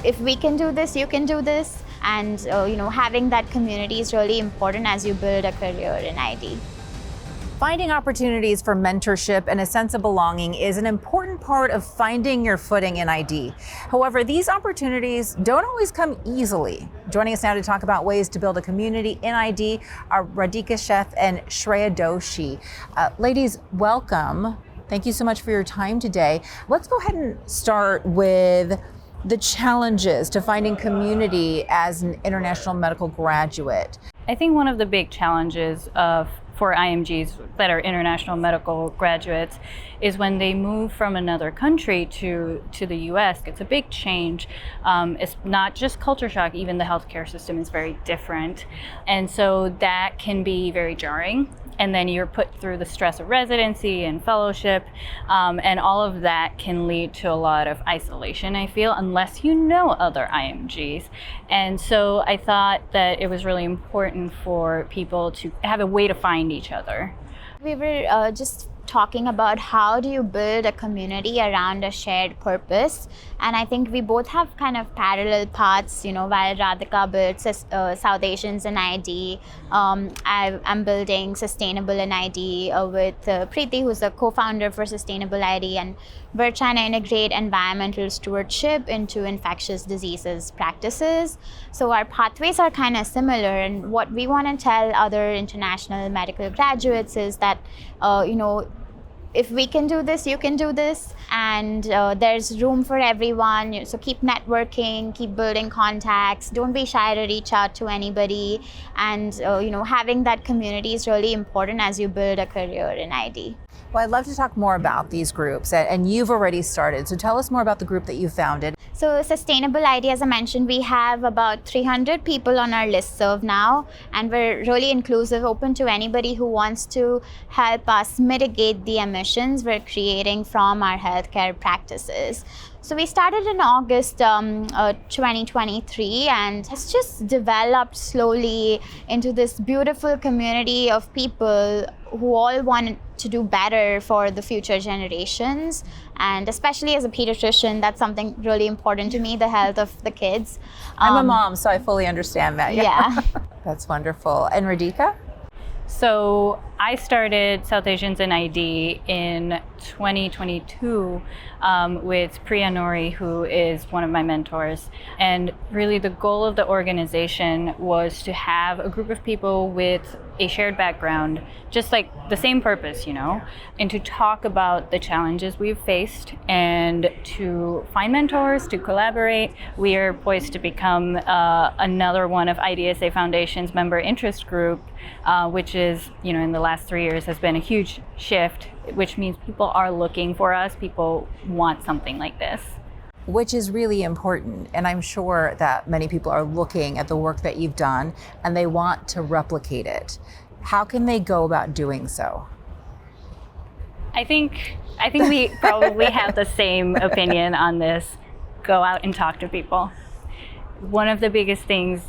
If we can do this, you can do this. And having that community is really important as you build a career in ID. Finding opportunities for mentorship and a sense of belonging is an important part of finding your footing in ID. However, these opportunities don't always come easily. Joining us now to talk about ways to build a community in ID are Radhika, Sheth, and Shreya Doshi. Ladies, welcome. Thank you so much for your time today. Let's go ahead and start with the challenges to finding community as an international medical graduate. I think one of the big challenges for IMGs that are international medical graduates is when they move from another country to the US. It's a big change. It's not just culture shock, even the healthcare system is very different. And so that can be very jarring. And then you're put through the stress of residency and fellowship, and all of that can lead to a lot of isolation, I feel, unless you know other IMGs. And so I thought that it was really important for people to have a way to find each other. We were just talking about how do you build a community around a shared purpose, and I think we both have kind of parallel paths. While Radhika built South Asians in ID, I'm building Sustainabil-ID with Preeti, who's the co-founder for Sustainabil-ID, and we're trying to integrate environmental stewardship into infectious diseases practices. So our pathways are kind of similar, and what we want to tell other international medical graduates is that if we can do this, you can do this, and there's room for everyone. So keep networking, keep building contacts, don't be shy to reach out to anybody, and having that community is really important as you build a career in ID. Well, I'd love to talk more about these groups, and you've already started, so tell us more about the group that you founded. So Sustainabil-ID, as I mentioned, we have about 300 people on our listserv now, and we're really inclusive, open to anybody who wants to help us mitigate the emissions we're creating from our healthcare practices. So we started in August 2023, and it's just developed slowly into this beautiful community of people who all want to do better for the future generations. And especially as a pediatrician, that's something really important to me, the health of the kids. I'm a mom, so I fully understand that. Yeah. That's wonderful. And Radhika? So I started South Asians in ID in 2022 with Priya Nori, who is one of my mentors. And really the goal of the organization was to have a group of people with a shared background, just like the same purpose, and to talk about the challenges we've faced and to find mentors, to collaborate. We are poised to become another one of IDSA Foundation's member interest group, which is, in the last 3 years has been a huge shift, which means people are looking for us. People want something like this. Which is really important. And I'm sure that many people are looking at the work that you've done and they want to replicate it. How can they go about doing so? I think we probably have the same opinion on this. Go out and talk to people. One of the biggest things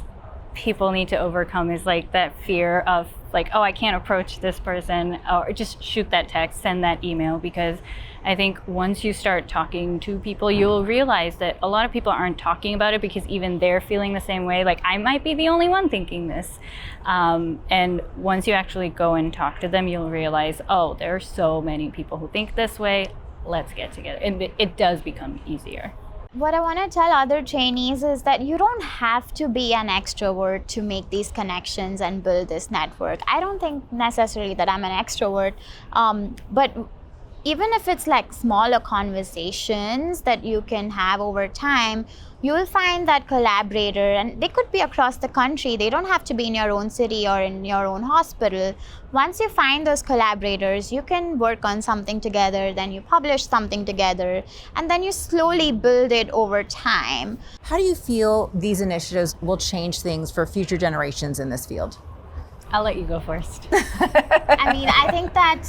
people need to overcome is that fear of oh, I can't approach this person, or just shoot that text, send that email, because I think once you start talking to people, you'll realize that a lot of people aren't talking about it because even they're feeling the same way, I might be the only one thinking this. And once you actually go and talk to them, you'll realize, oh, there are so many people who think this way, let's get together. And it does become easier. What I want to tell other trainees is that you don't have to be an extrovert to make these connections and build this network. I don't think necessarily that I'm an extrovert, but even if it's smaller conversations that you can have over time, you will find that collaborator, and they could be across the country. They don't have to be in your own city or in your own hospital. Once you find those collaborators, you can work on something together, then you publish something together, and then you slowly build it over time. How do you feel these initiatives will change things for future generations in this field? I'll let you go first. I think that,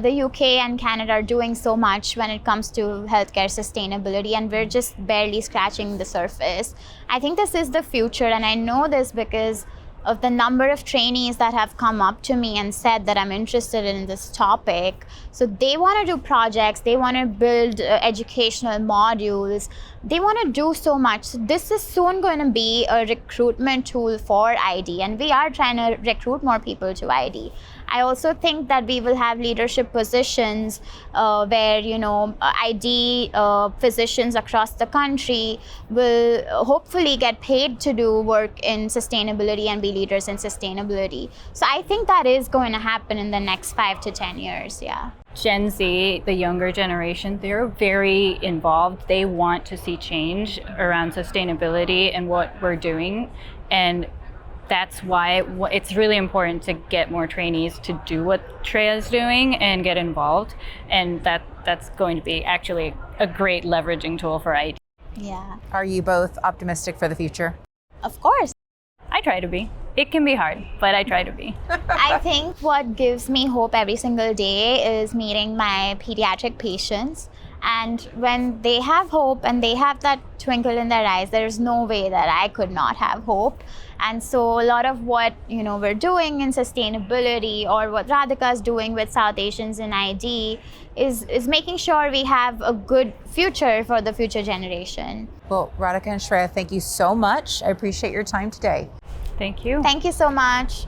the UK and Canada are doing so much when it comes to healthcare sustainability, and we're just barely scratching the surface. I think this is the future, and I know this because of the number of trainees that have come up to me and said that I'm interested in this topic. So they want to do projects, they want to build educational modules, they want to do so much. So this is soon going to be a recruitment tool for ID, and we are trying to recruit more people to ID. I also think that we will have leadership positions where, ID physicians across the country will hopefully get paid to do work in sustainability and be leaders in sustainability. So I think that is going to happen in the next 5 to 10 years, yeah. Gen Z, the younger generation, they're very involved. They want to see change around sustainability and what we're doing. And that's why it's really important to get more trainees to do what Shreya is doing and get involved. And that's going to be actually a great leveraging tool for ID. Yeah. Are you both optimistic for the future? Of course. I try to be. It can be hard, but I try to be. I think what gives me hope every single day is meeting my pediatric patients. And when they have hope and they have that twinkle in their eyes, there's no way that I could not have hope. And so a lot of what we're doing in sustainability, or what Radhika is doing with South Asians in ID, is making sure we have a good future for the future generation. Well, Radhika and Shreya, thank you so much. I appreciate your time today. Thank you. Thank you so much.